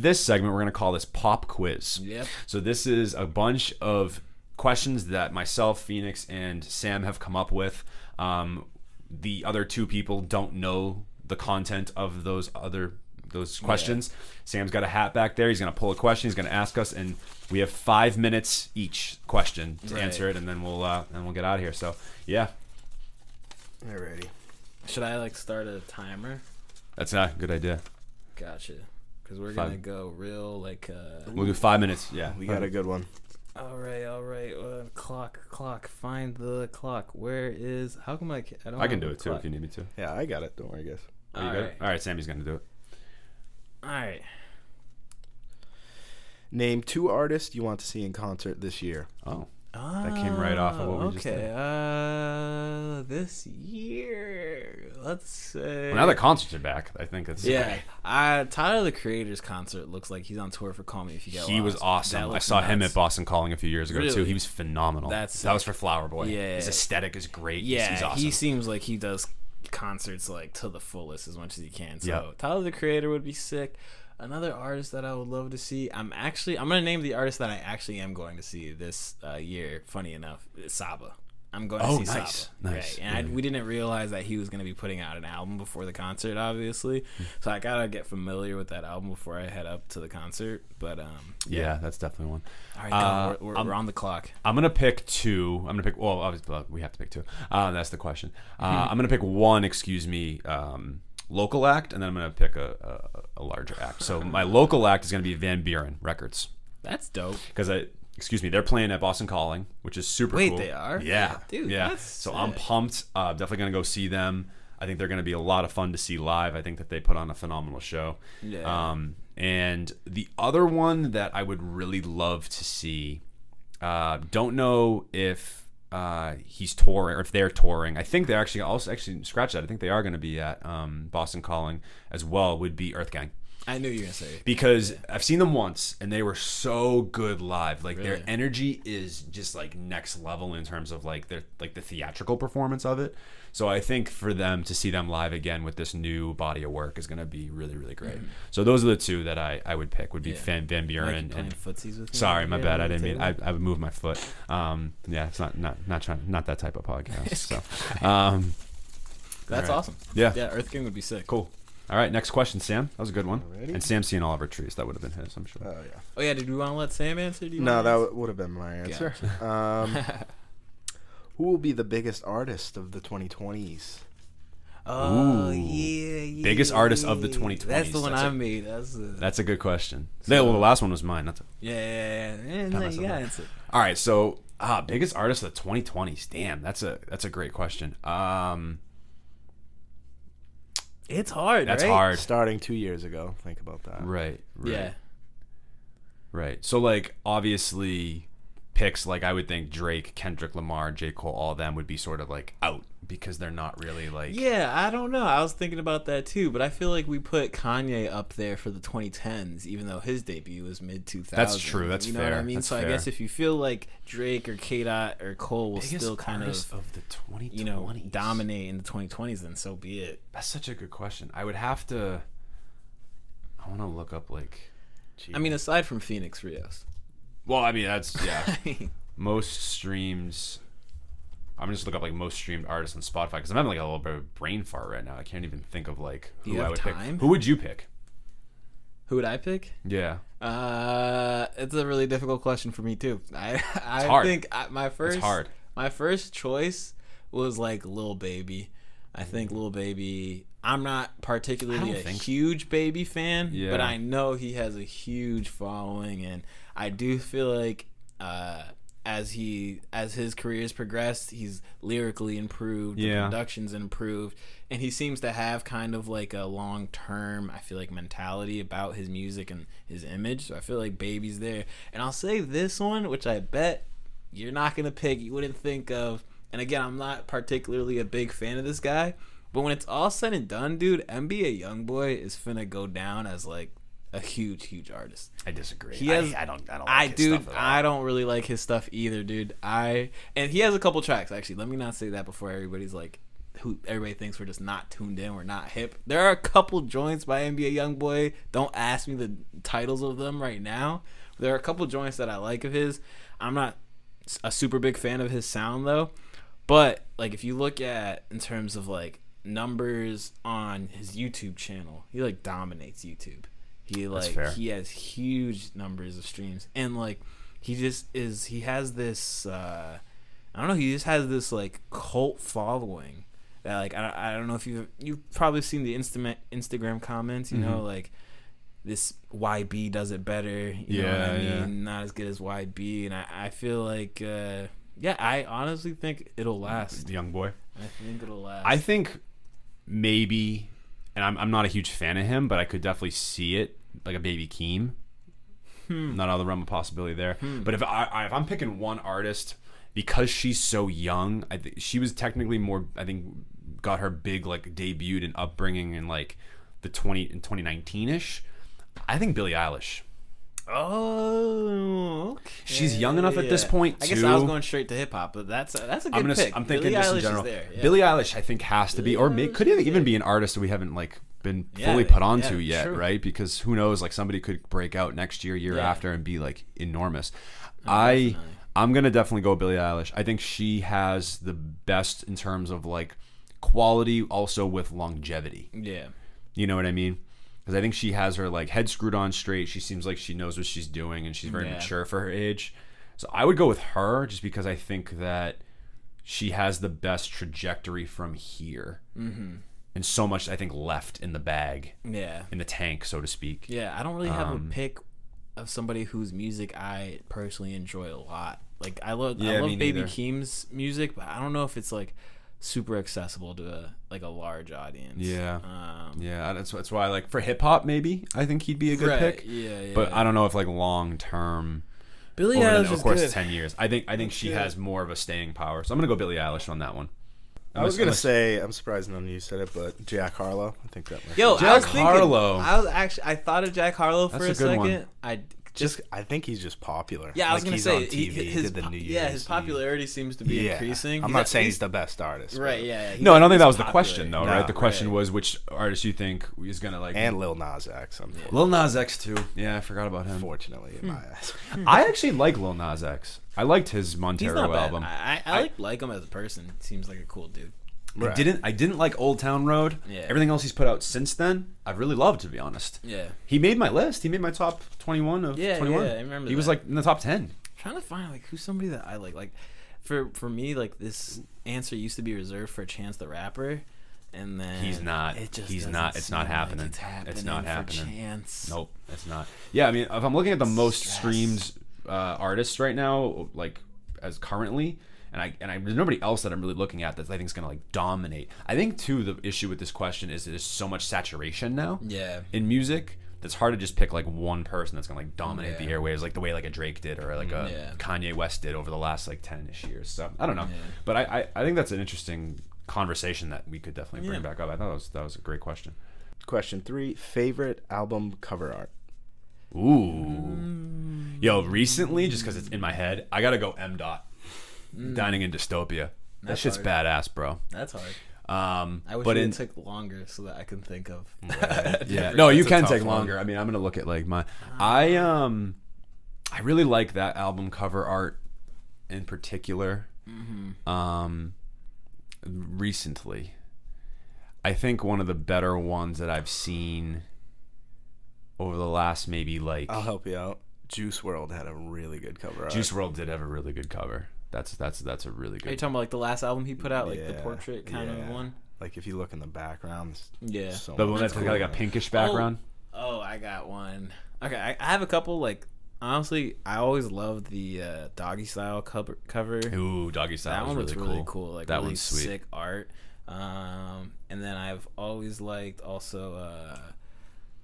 This segment, we're going to call this Pop Quiz. Yep. So this is a bunch of questions that myself, Phoenix, and Sam have come up with. The other two people don't know the content of those questions. Yeah. Sam's got a hat back there. He's going to pull a question. He's going to ask us, and we have 5 minutes each question to answer it, and then we'll get out of here. So, yeah. Alrighty. Should I start a timer? That's a good idea. Gotcha. Because we're going to go real We'll do 5 minutes. Yeah. We got a good one. All right. Clock. Find the clock. Where is... How come I don't I can do it, too, if you need me to. Yeah, I got it. Don't worry, guys. All right. All right, Sammy's going to do it. All right. Name 2 artists you want to see in concert this year. Oh. That came right off of what we just did. This year, let's say. Well, now the concerts are back. I think it's Tyler the Creator's concert looks like he's on tour for Call Me If You Get Lost. He was awesome. I saw him at Boston Calling a few years ago too. He was phenomenal. That was for Flower Boy. Yeah, his aesthetic is great. Yeah, he's awesome. He seems like he does concerts to the fullest as much as he can. So Tyler the Creator would be sick. Another artist that I would love to see. I'm gonna name the artist that I actually am going to see this year. Funny enough, Saba. I'm going to see Saba. Nice. Right. And we didn't realize that he was going to be putting out an album before the concert, obviously. So I gotta get familiar with that album before I head up to the concert. But yeah, that's definitely one. All right, we're on the clock. I'm gonna pick 2. Well, obviously we have to pick 2. That's the question. I'm gonna pick 1. Local act, and then I'm going to pick a larger act. So my local act is going to be Van Buren Records. That's dope. Because they're playing at Boston Calling, which is super cool. Wait, they are? Yeah. Dude, yeah. That's so sick. I'm pumped. Definitely going to go see them. I think they're going to be a lot of fun to see live. I think that they put on a phenomenal show. Yeah. And the other one that I would really love to see, don't know if he's touring or if they're touring. I think they actually scratch that. I think they are going to be at Boston Calling as well. Would be Earth Gang. I knew you were going to say it. Because I've seen them once and they were so good live. Really? Their energy is just next level in terms of the theatrical performance of it. So I think for them to see them live again with this new body of work is going to be really, really great. Mm-hmm. So those are the 2 that I would pick. Would be Van Buren and footsies with me. Sorry, my bad. I didn't mean. I would move my foot. Yeah, it's not that type of podcast. So, that's right. Awesome. Yeah, Earth Gang would be sick. Cool. All right, next question, Sam. That was a good one. Alrighty. And Sam's seen all of our trees. That would have been his, I'm sure. Oh yeah. Oh yeah. Did we want to let Sam answer? No, that would have been my answer. Gotcha. Who will be the biggest artist of the 2020s? Oh, yeah. Biggest artist of the 2020s. That's the one I made. That's a good question. The last one was mine. Yeah. No, you got it. All right, so biggest artist of the 2020s. Damn, that's a great question. It's hard. That's right? hard. Starting 2 years ago. Think about that. Right. Yeah. Right. So obviously picks I would think Drake, Kendrick Lamar, J. Cole, all of them would be sort of out because they're not really Yeah, I don't know. I was thinking about that too, but I feel like we put Kanye up there for the 2010s, even though his debut was mid-2000s. That's true. That's fair. You know what I mean? That's so fair. I guess if you feel like Drake or K-Dot or Cole will biggest still kind of the 2020s. Dominate in the 2020s, then so be it. That's such a good question. I would have to. I want to look up I mean, aside from Phoenix Rios. Well, I mean that's most streams. I'm gonna just look up most streamed artists on Spotify because I'm having a little bit of a brain fart right now. I can't even think of who I would pick. Who would you pick? Who would I pick? Yeah. It's a really difficult question for me too. I think my first choice was Lil Baby. I think Lil Baby. I'm not particularly a huge Baby fan, but I know he has a huge following, and I do feel like as his career has progressed, he's lyrically improved, the production's improved, and he seems to have kind of a long-term, I feel mentality about his music and his image. So I feel like Baby's there. And I'll say this one, which I bet you're not gonna pick, you wouldn't think of. And again, I'm not particularly a big fan of this guy, but when it's all said and done, dude, NBA Youngboy is finna go down as a huge artist. I disagree. I don't like his stuff at all. I don't really like his stuff either, dude. And he has a couple tracks actually. Let me not say that before everybody's who everybody thinks we're just not tuned in, we're not hip. There are a couple joints by NBA YoungBoy. Don't ask me the titles of them right now. There are a couple joints that I like of his. I'm not a super big fan of his sound though, but like if you look at in terms of like numbers on his YouTube channel, he like dominates YouTube. He has huge numbers of streams, and like he has this I don't know, he just has this like cult following that like I don't know if you've probably seen the Instagram comments, you know, like this YB does it better, you know what I mean, not as good as YB, and I feel like I honestly think it'll last. The young boy, I think it'll last. I think maybe, and I'm not a huge fan of him, but I could definitely see it like a Baby Keem. Not out of the realm of possibility there. But if I'm picking one artist, because she's so young, I think she was technically more, I think, got her big like debuted and upbringing in like the 2019ish. I think Billie Eilish. Oh, okay. She's young enough at this point too. I guess I was going straight to hip hop, but that's a good pick. I'm thinking Billie just Eilish in general. Is there, yeah. Billie Eilish, I think, has to be, or could even be an artist that we haven't like been fully Yeah, put onto yeah, yet, true. right? Because who knows, like somebody could break out next year after, and be like enormous. Definitely. I'm gonna definitely go Billie Eilish. I think she has the best in terms of like quality, also with longevity. Yeah. You know what I mean? Because I think she has her like head screwed on straight. She seems like she knows what she's doing, and she's very mature for her age. So I would go with her just because I think that she has the best trajectory from here, and so much I think left in the bag, in the tank, so to speak. Yeah, I don't really have a pick of somebody whose music I personally enjoy a lot. Like I love Baby Keem's music, but I don't know if it's like super accessible to a large audience. That's why, like, for hip hop, maybe I think he'd be a good pick. But I don't know if like long term. Billie Eilish is of course, good. 10 years. I think she has more of a staying power. So I'm gonna go Billie Eilish on that one. I was gonna say, I'm surprised none of you said it, but Jack Harlow. I think that might. Jack Harlow. I thought of Jack Harlow for a second. One. I think he's just popular. Yeah, I was like gonna he's say on TV, did the New Year's his popularity seems to be increasing. I'm not saying he's the best artist, right? Yeah. No, I don't think that was the question, though, right? The question was which artist you think is gonna like. And Lil Nas X. Lil Nas X too. Yeah, I forgot about him. Unfortunately, in my eyes. I actually like Lil Nas X. I liked his Montero album. I like him as a person. Seems like a cool dude. Right. I didn't like Old Town Road. Yeah. Everything else he's put out since then, I've really loved, to be honest. Yeah. He made my list. He made my top 21 of 21. Yeah, I remember He was like in the top 10. I'm trying to find like who's somebody that I like. Like for me, like this answer used to be reserved for Chance the Rapper, and then he's not. He's not. It's not happening. It's not happening. Chance. Nope, it's not. Yeah, I mean, if I'm looking at the most streamed artists right now, like as currently. And there's nobody else that I'm really looking at that I think is going to like dominate. I think too the issue with this question is there's so much saturation now. In music, that's hard to just pick like one person that's going to like dominate the airwaves like the way like a Drake did or like a Kanye West did over the last like 10ish years. So I don't know, but I think that's an interesting conversation that we could definitely bring back up. I thought that was a great question. Question 3: favorite album cover art. Ooh, yo, recently just because it's in my head, I got to go M. Dining in Dystopia. That shit's badass, bro. That's hard. I wish it took longer so that I can think of. Yeah, no, you can take longer. I mean, I'm gonna look at like my. I really like that album cover art in particular. Recently, I think one of the better ones that I've seen over the last maybe like. I'll help you out. Juice WRLD had a really good cover art. Juice WRLD did have a really good cover. That's a really good. Are you talking about like the last album he put out, like the portrait kind of one? Like if you look in the background, so the one that's got like a pinkish background. Oh, I got one. Okay, I have a couple. Like honestly, I always loved the Doggy Style cover. Ooh, Doggy Style. That one looks really cool. Like that really one's sweet. Sick art. And then I've always liked also.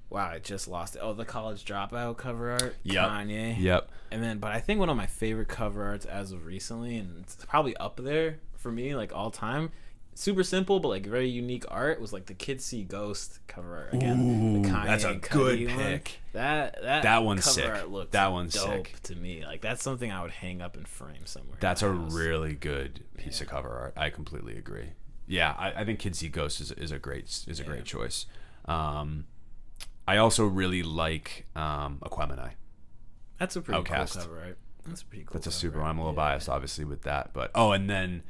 Wow, I just lost it. Oh, the College Dropout cover art. Kanye. Yep. And then, but I think one of my favorite cover arts as of recently, and it's probably up there for me, like all time. Super simple, but like very unique art was like the Kids See Ghost cover art again. Ooh, the Kanye that's a good one. pick. That one's cover sick. Art looks that one's dope sick to me. Like that's something I would hang up and frame somewhere. That's a really good piece of cover art. I completely agree. Yeah, I think Kids See Ghosts is a great choice. I also really like Aquemini. That's a pretty Outcast. cool cover, right? That's a pretty cool. That's a cover, super. right? I'm a little biased, obviously, with that, but and then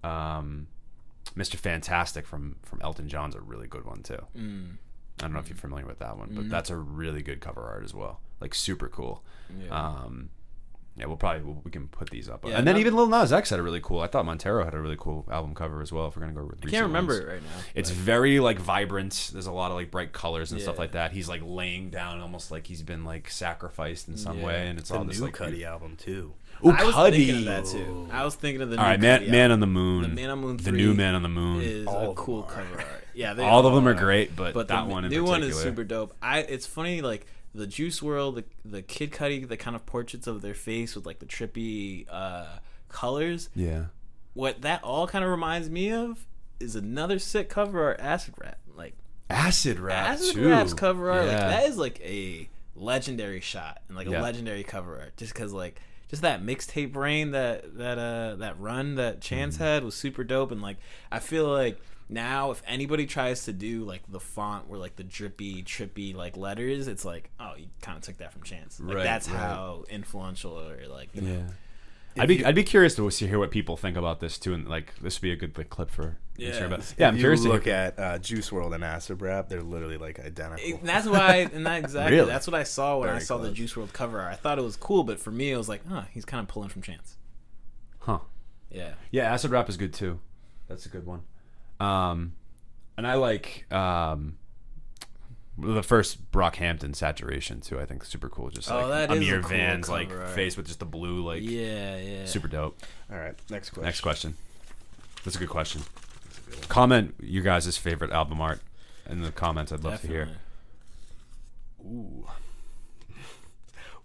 Mr. Fantastic from Elton John's a really good one too. I don't know if you're familiar with that one, but that's a really good cover art as well. Like super cool. Yeah. We can put these up. And then even Lil Nas X had a really cool. I thought Montero had a really cool album cover as well. If we're gonna go with I can't remember it right now. It's very like vibrant. There's a lot of like bright colors and stuff like that. He's like laying down almost like he's been like sacrificed in some way, and it's all this like Cudi album too. Ooh, I was Cudi. thinking of that too. I was thinking of the all new right, Cudi Man album. on the Moon. The Man on the Moon 3 the new Man on the Moon is a cool cover art. Yeah, all of them are great, but that the one in new particular. one is super dope. It's funny, like the Juice WRLD, the Kid Cudi, the kind of portraits of their face with like the trippy colors. Yeah. What that all kind of reminds me of is another sick cover art, Acid Rap. Like Acid Rap's cover art, yeah. like that is like a legendary shot and like a legendary cover art. Just because like just that mixtape reign that run that Chance had was super dope, and like I feel like now if anybody tries to do like the font where like the drippy trippy like letters, it's like, oh, you kind of took that from Chance. Like that's how influential or like you know. I'd be curious to hear what people think about this too, and like this would be a good like clip for I'm curious to look at Juice WRLD and Acid Rap. They're literally like identical. That's why, exactly. Really? That's what I saw when Very I saw close. the Juice WRLD cover art. I thought it was cool, but for me, it was like, he's kind of pulling from Chance. Huh. Yeah. Yeah, Acid Rap is good too. That's a good one. And I like the first Brockhampton Saturation too. I think super cool. Just like that is Amir a cool Van's like cover art. face with just the blue like super dope. All right, next question. Next question. That's a good question. Comment you guys' favorite album art in the comments. I'd love to hear. Ooh.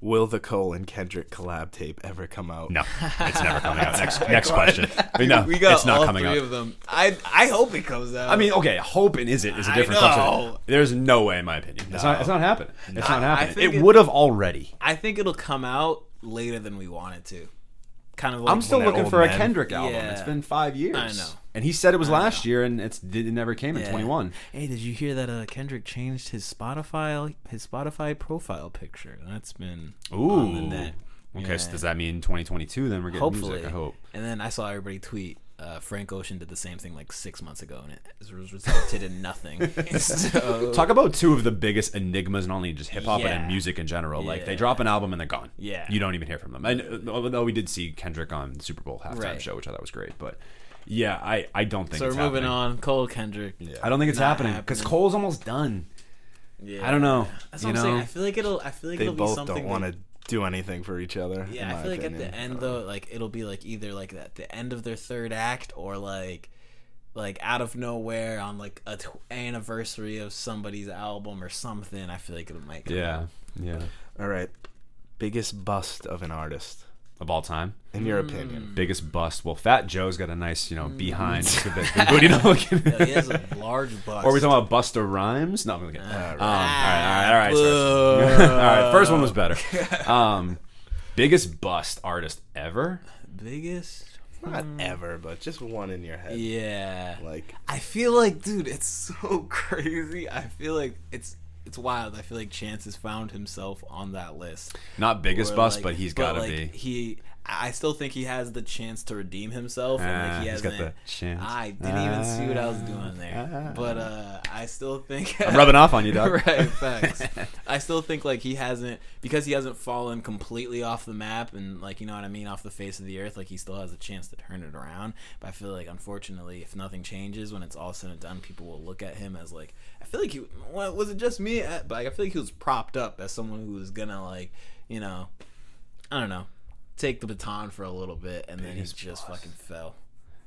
Will the Cole and Kendrick collab tape ever come out? No, it's never coming out. Next question. No, We got it's not all coming three out. of them. I hope it comes out. I mean, okay, hope and is a different question. There's no way, in my opinion. It's not happening. It's not happening. It would have already. I think it'll come out later than we want it to. Kind of like I'm still When they're looking old for a men. Kendrick album. Yeah. It's been 5 years. I know. And he said it was last year, and it never came in 21. Hey, did you hear that Kendrick changed his Spotify profile picture? That's been on the net. Okay, so does that mean 2022? Then we're getting Hopefully. music. I hope. And then I saw everybody tweet. Frank Ocean did the same thing like 6 months ago, and it resulted in nothing. So, Talk about two of the biggest enigmas, not only just hip hop but in music in general. Like they drop an album and they're gone. Yeah, you don't even hear from them. And although we did see Kendrick on the Super Bowl halftime show, which I thought was great, but yeah, I don't think. So it's we're moving happening. on. Cole Kendrick. Yeah. I don't think it's happening because Cole's almost done. Yeah, I don't know. That's what I'm saying. I feel like it'll They be both something. don't want to do anything for each other. Yeah, I feel like at the end though, like it'll be like either like at the end of their third act or like out of nowhere on like a anniversary of somebody's album or something. I feel like it might come out. Yeah. All right, biggest bust of an artist Of all time, in your opinion? biggest bust. Well, Fat Joe's got a nice, behind. Just a bit booty looking. Yeah, he has a large bust. Or are we talking about Busta Rhymes? No, I'm looking. All right. right. All right. First one was better. Biggest bust artist ever. Biggest. Not ever, but just one in your head. Yeah. Like I feel like, dude, it's so crazy. I feel like it's wild. I feel like Chance has found himself on that list. Not biggest Or, bust, like- but he's got to like, be. I still think he has the chance to redeem himself, and like he he's hasn't. got the chance. I didn't even see what I was doing there, but I still think I'm rubbing off on you, dog. right, facts. I still think like he hasn't fallen completely off the map, and like you know what I mean, off the face of the earth. Like he still has a chance to turn it around. But I feel like unfortunately, if nothing changes, when it's all said and done, people will look at him as like. I feel like was it just me? But like, I feel like he was propped up as someone who was gonna like I don't know. Take the baton for a little bit, and then he just fucking fell.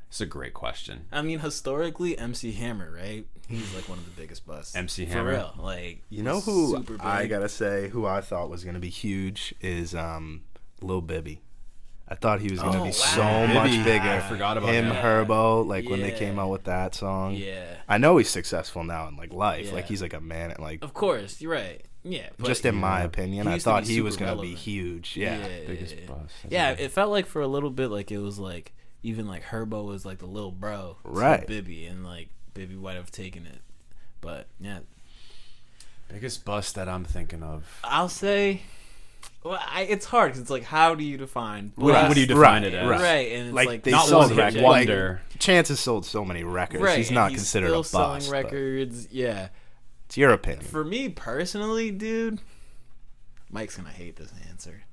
It's a great question. I mean, historically, MC Hammer, right? He's like one of the biggest busts. MC for Hammer? real. Like, you know who super big. I gotta say who I thought was gonna be huge is Lil Bibby. I thought he was gonna be so much Bibby. bigger. I forgot about him, that. Herbo. Like when they Yeah. came out with that song. Yeah, I know he's successful now in like life. Yeah. Like he's like a man. Like of course, you're right. Yeah, but just in my opinion, he I used to thought be he was super gonna be relevant. huge. Yeah, Yeah. Biggest bust. Yeah, it felt like for a little bit, like it was like even like Herbo was like the little bro, right? To Bibby, and like Bibby might have taken it, but yeah. Biggest bust that I'm thinking of. I'll say, well, it's hard because it's like, how do you define? What do you define it as? Right, and it's like they not sold one hit wonder. Chance has sold so many records. Right, he's not he's considered still a bust. selling records. Yeah, it's your opinion. For me personally, dude, Mike's gonna hate this answer.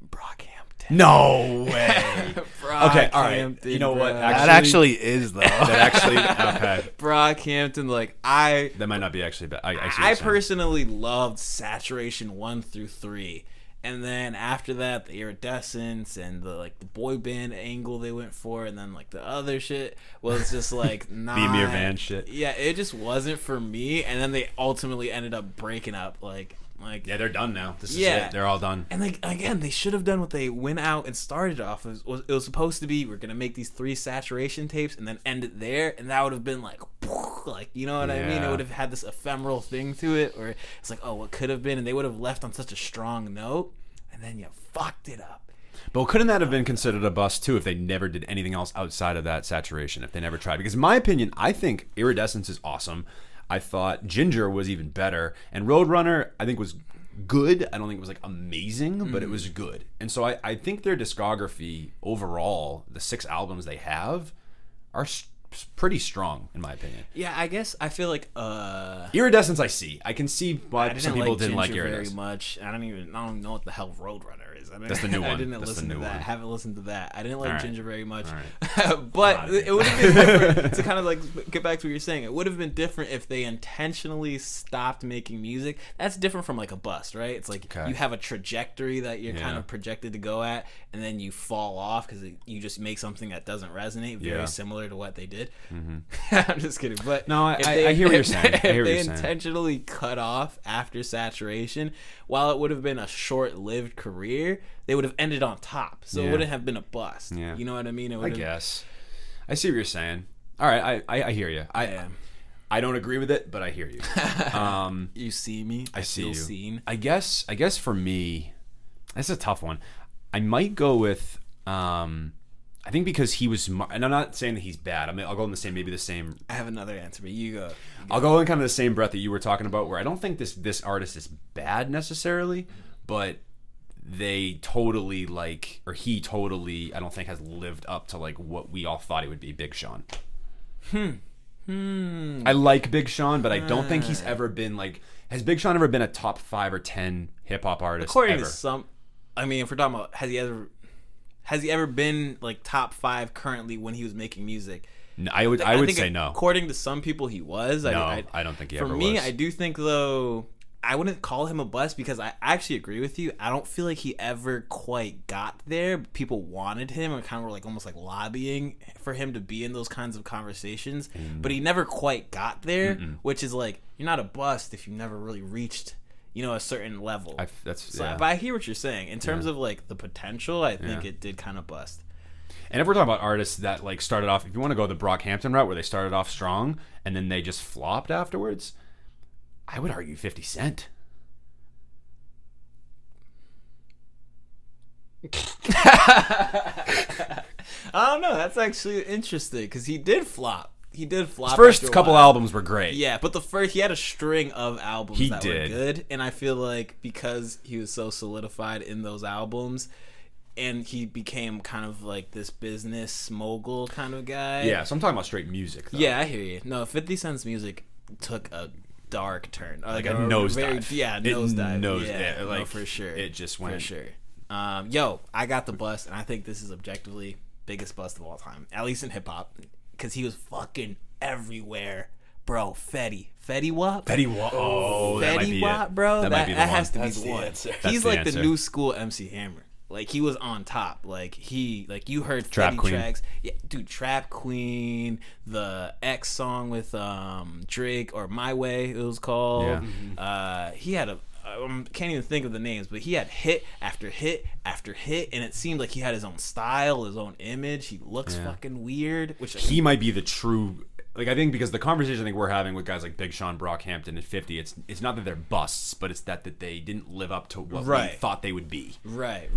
Brockhampton. No way. Okay, all right. You know what? That actually is though. Okay. Brockhampton, like that might not be actually bad. I personally loved Saturation 1 through 3. And then after that, the Iridescence and the boy band angle they went for, and then like the other shit was just like not the Amir Van shit. Yeah, it just wasn't for me. And then they ultimately ended up breaking up. Like yeah, they're done now. This is it. They're all done. And like again, they should have done what they went out and started off. It was supposed to be, we're gonna make these 3 Saturation tapes and then end it there, and that would have been like you know what I mean? It would have had this ephemeral thing to it, or it's like, oh, what could have been, and they would have left on such a strong note, and then you fucked it up. But couldn't that have been considered a bust too if they never did anything else outside of that Saturation? If they never tried? Because in my opinion, I think Iridescence is awesome. I thought Ginger was even better, and Roadrunner I think was good. I don't think it was like amazing, but it was good. And so I think their discography overall, the 6 albums they have, are pretty strong in my opinion. Yeah, I guess I feel like Iridescence I can see why some people didn't like Ginger Iridescence very much. I don't know what the hell Roadrunner is. That's the new one. I didn't That's listen the to new that. one. I haven't listened to that. I didn't like Ginger very much. Right. But it would have been different to kind of like get back to what you're saying. It would have been different if they intentionally stopped making music. That's different from like a bust, right? It's like you have a trajectory that you're kind of projected to go at, and then you fall off because you just make something that doesn't resonate. Very similar to what they did. Mm-hmm. I'm just kidding. But no, I hear what you're saying. If they intentionally cut off after Saturation, while it would have been a short-lived career, they would have ended on top. So it wouldn't have been a bust. Yeah. You know what I mean? I guess. I see what you're saying. All right, I hear you. I don't agree with it, but I hear you. You see me. I see feel you. Seen. I guess for me, that's a tough one. I might go with. I think because he was, and I'm not saying that he's bad. I mean, I'll go in the same. I have another answer, but you go. I'll go in kind of the same breath that you were talking about, where I don't think this artist is bad necessarily, but they totally he totally, I don't think has lived up to like what we all thought he would be. Big Sean. I like Big Sean, but I don't think he's ever been like. Has Big Sean ever been a top 5 or 10 hip hop artist? According to some, I mean, if we're talking about has he ever been like top 5 currently when he was making music? No, I would say no. According to some people, he was. No, I don't think he ever was. For me, I do think though, I wouldn't call him a bust because I actually agree with you. I don't feel like he ever quite got there. People wanted him and kind of were like almost like lobbying for him to be in those kinds of conversations, but he never quite got there. Which is like, you're not a bust if you never really reached, a certain level. But I hear what you're saying in terms of like the potential. I think it did kind of bust. And if we're talking about artists that like started off, if you want to go the Brockhampton route where they started off strong and then they just flopped afterwards, I would argue 50 Cent. I don't know. That's actually interesting because he did flop. His first couple albums were great. Yeah, but he had a string of albums were good, and I feel like because he was so solidified in those albums, and he became kind of like this business mogul kind of guy. Yeah, so I'm talking about straight music, though. Yeah, I hear you. No, 50 Cent's music took a dark turn. Like a nosedive. Yeah, nosedive. Yeah, like, no, for sure. It just went. For sure. I got the bust, and I think this is objectively biggest bust of all time, at least in hip-hop, because he was fucking everywhere. Bro, Fetty Wap. Oh, that might be Wap, it. bro. That has to be the one. Answer. He's like the new school MC Hammer. Like, he was on top. Like, you heard Trap Fetty Queen. tracks. Yeah, dude, Trap Queen, the X song with Drake, or My Way, it was called. Yeah. He had can't even think of the names, but he had hit after hit after hit, and it seemed like he had his own style, his own image. He looks fucking weird. Which he might be the true. Like, I think because the conversation I think we're having with guys like Big Sean, Brockhampton, and 50, it's not that they're busts, but it's that they didn't live up to what we thought they would be. Right.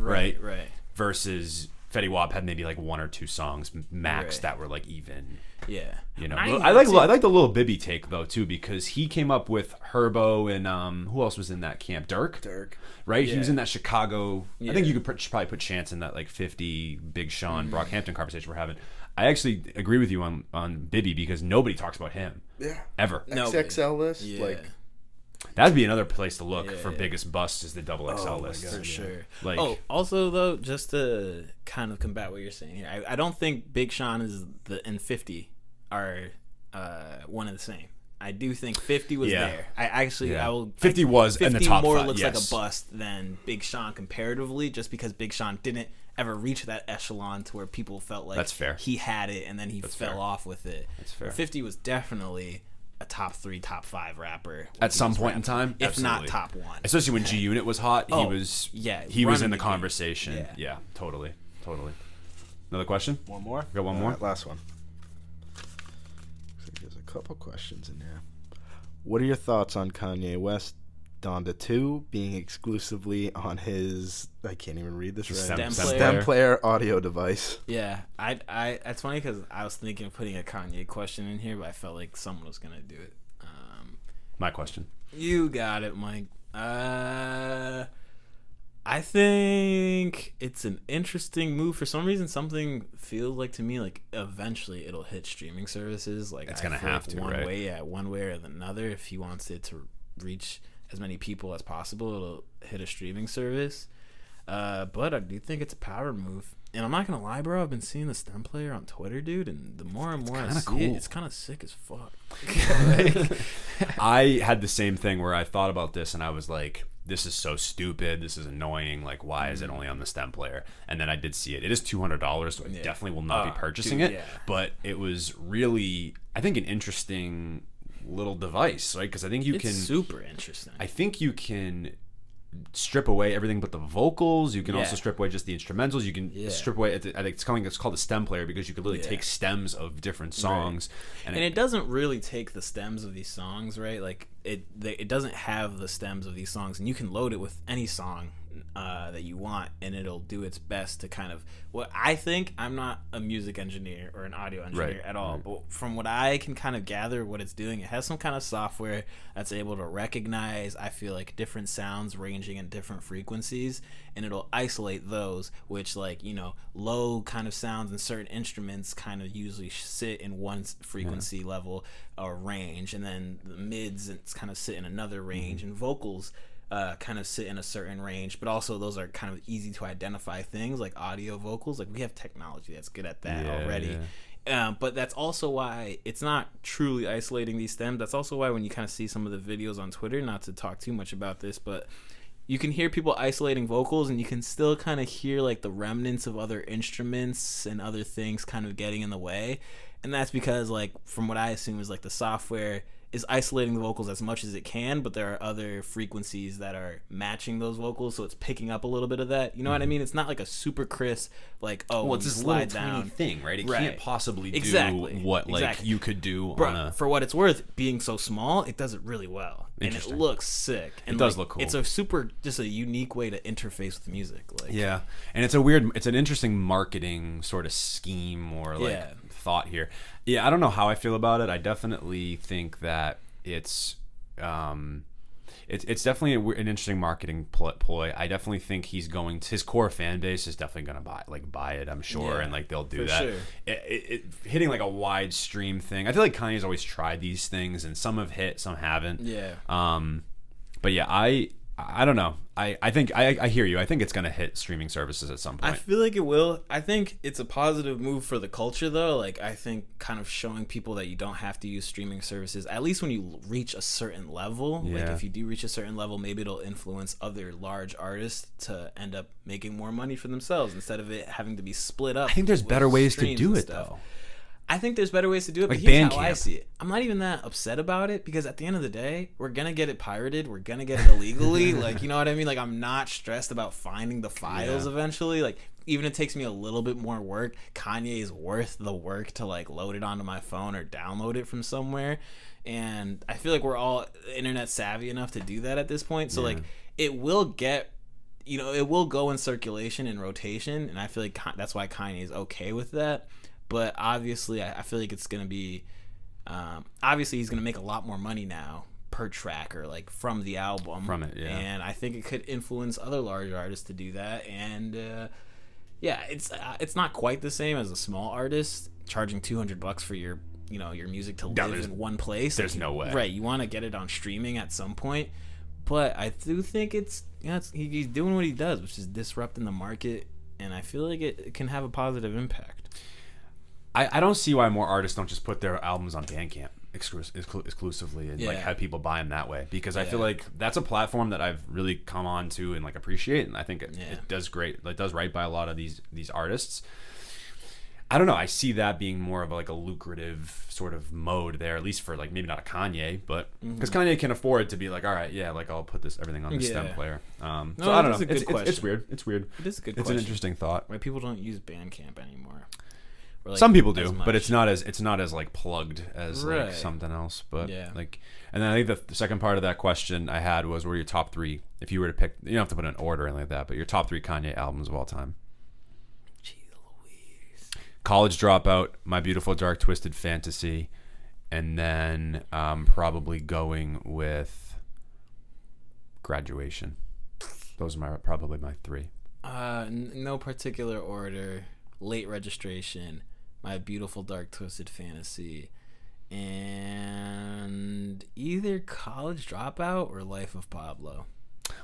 Versus Fetty Wap had maybe like 1 or 2 songs max that were like even. Yeah, you know. I like the Lil Bibby take though too, because he came up with Herbo and who else was in that camp? Dirk, right? Yeah. He was in that Chicago. I think you could probably put Chance in that like 50 Big Sean Brockhampton conversation we're having. I actually agree with you on Bibby because nobody talks about him. Yeah, ever. XXL list, like. That'd be another place to look for biggest busts is the double XL list. For sure. Like, also though, just to kind of combat what you're saying here, I don't think Big Sean and 50 are one and the same. I do think 50 was there. I will. 50 was 50 in the top more 5, looks like a bust than Big Sean comparatively, just because Big Sean didn't ever reach that echelon to where people felt like that's fair. He had it and then he fell off with it. That's fair. 50 was definitely a top 3, top 5 rapper at some point in time, if not top 1. Especially when G Unit was hot, he was in the conversation. Yeah, totally. Another question? One more. Got one more. Last one. There's a couple questions in there. What are your thoughts on Kanye West Donda 2 being exclusively on his, I can't even read this right, stem player audio device? Yeah, I it's funny because I was thinking of putting a Kanye question in here, but I felt like someone was gonna do it. My question. You got it, Mike. I think it's an interesting move. For some reason, something feels like to me like eventually it'll hit streaming services. Like it's gonna have to, one way or another. If he wants it to reach as many people as possible, it'll hit a streaming service. But I do think it's a power move. And I'm not gonna lie, bro, I've been seeing the stem player on Twitter, dude, and the more and more I see it, it's kind of sick as fuck. I had the same thing where I thought about this and I was like, this is so stupid, this is annoying, like why is it only on the stem player? And then I did see it. It is $200, so I definitely will not be purchasing it. But it was really, I think, an interesting little device, right? Because I think it's super interesting. I think you can strip away everything but the vocals. You can also strip away just the instrumentals. You can strip away. I think it's called a stem player because you could literally take stems of different songs, and it doesn't really take the stems of these songs, right? Like it doesn't have the stems of these songs, and you can load it with any song that you want, and it'll do its best to kind of what I think. I'm not a music engineer or an audio engineer at all, but from what I can kind of gather what it's doing, it has some kind of software that's able to recognize, I feel like, different sounds ranging in different frequencies, and it'll isolate those, which, like, you know, low kind of sounds and certain instruments kind of usually sit in one frequency level or range, and then the mids kind of sit in another range, and vocals kind of sit in a certain range, but also those are kind of easy to identify things like audio vocals. Like, we have technology that's good at that already. But that's also why it's not truly isolating these stems. That's also why when you kind of see some of the videos on Twitter, not to talk too much about this, but you can hear people isolating vocals and you can still kind of hear like the remnants of other instruments and other things kind of getting in the way. And that's because, like, from what I assume is like the software is isolating the vocals as much as it can, but there are other frequencies that are matching those vocals, so it's picking up a little bit of that. You know what I mean? It's not like a super crisp, like, it's this little tiny thing, right? It can't possibly do what you could do on a... For what it's worth, being so small, it does it really well, and it looks sick. And it does look cool. It's just a unique way to interface with music. Like, and it's an interesting marketing sort of scheme or thought here. Yeah, I don't know how I feel about it. I definitely think that it's definitely an interesting marketing ploy. I definitely think his core fan base is definitely gonna buy it. I'm sure, and like they'll do that. Sure. It hitting like a wide stream thing. I feel like Kanye's always tried these things, and some have hit, some haven't. Yeah. But yeah, I don't know. I think I hear you. I think it's gonna hit streaming services at some point. I feel like it will. I think it's a positive move for the culture, though. Like, I think kind of showing people that you don't have to use streaming services, at least when you reach a certain level. Yeah. Like, if you do reach a certain level, maybe it'll influence other large artists to end up making more money for themselves instead of it having to be split up. I think there's better ways to do it, though. I think there's better ways to do it, like but here's how I see it. I'm not even that upset about it because at the end of the day, we're going to get it pirated. We're going to get it illegally. Like, you know what I mean? Like, I'm not stressed about finding the files eventually. Like, even if it takes me a little bit more work, Kanye is worth the work to, like, load it onto my phone or download it from somewhere. And I feel like we're all internet savvy enough to do that at this point. So, like, it will get it will go in circulation and rotation, and I feel like that's why Kanye is okay with that. But obviously, I feel like it's gonna be, obviously he's gonna make a lot more money now per track or like from the album. From it, yeah. And I think it could influence other large artists to do that. And it's not quite the same as a small artist charging $200 for your music to live in one place. There's no way. Right, you want to get it on streaming at some point. But I do think he's doing what he does, which is disrupting the market, and I feel like it can have a positive impact. I don't see why more artists don't just put their albums on Bandcamp exclusively and like have people buy them that way, because I feel like that's a platform that I've really come on to and like appreciate, and I think it does great. It does right by a lot of these artists. I don't know. I see that being more of like a lucrative sort of mode there, at least for like maybe not a Kanye, but because Kanye can afford to be like, all right, like I'll put everything on the stem player. So I don't know. It's weird. It's weird. It is a good question. It's an interesting thought. Why people don't use Bandcamp anymore. Like, some people do, but it's not as like plugged as like something else. But like, and then I think the second part of that question I had was, what are your top 3? If you were to pick, you don't have to put an order or anything like that, but your top 3 Kanye albums of all time. Jeez Louise. College Dropout, My Beautiful Dark Twisted Fantasy, and then probably going with Graduation. Those are probably my 3. No particular order. Late Registration, My Beautiful Dark Twisted Fantasy, and either College Dropout or Life of Pablo.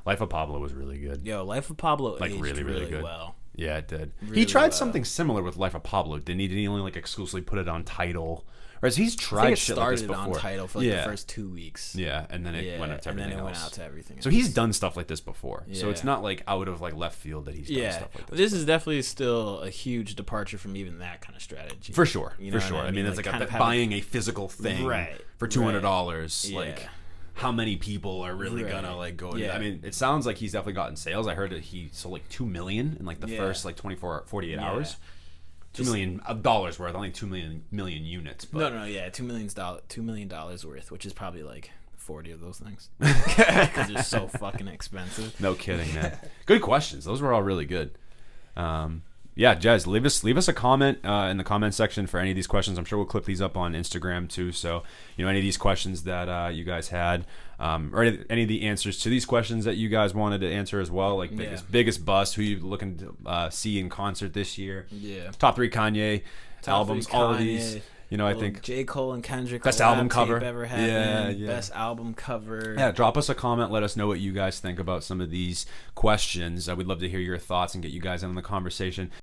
Life of Pablo was really good. Yo, Life of Pablo like aged really good. Well. Yeah, it did. Really he tried something similar with Life of Pablo, didn't he? Did he only like exclusively put it on Tidal? Whereas he's tried shit like this before. Started on Tidal for like the first 2 weeks. Yeah, and then it went out to everything else. And then it went out to everything else. So he's done stuff like this before. So it's not like out of like left field that he's done stuff like this. This is definitely still a huge departure from even that kind of strategy. For sure. For sure. I mean, it's like buying a physical thing for $200. Yeah. Like, how many people are really gonna like go? I mean, it sounds like he's definitely gotten sales. I heard that he sold like 2 million in like the first like 48 hours. $2 million worth, only 2 million units. But. No, $2 million worth, which is probably like 40 of those things because they're so fucking expensive. No kidding, man. Good questions. Those were all really good. Jez, leave us a comment in the comment section for any of these questions. I'm sure we'll clip these up on Instagram too. So, any of these questions that you guys had, or any of the answers to these questions that you guys wanted to answer as well, like biggest bust, who you looking to see in concert this year? Yeah. Top 3 Kanye albums, all of these. I think J. Cole and Kendrick best album cover ever happened. Best album cover. Yeah, drop us a comment. Let us know what you guys think about some of these questions. We'd love to hear your thoughts and get you guys in on the conversation.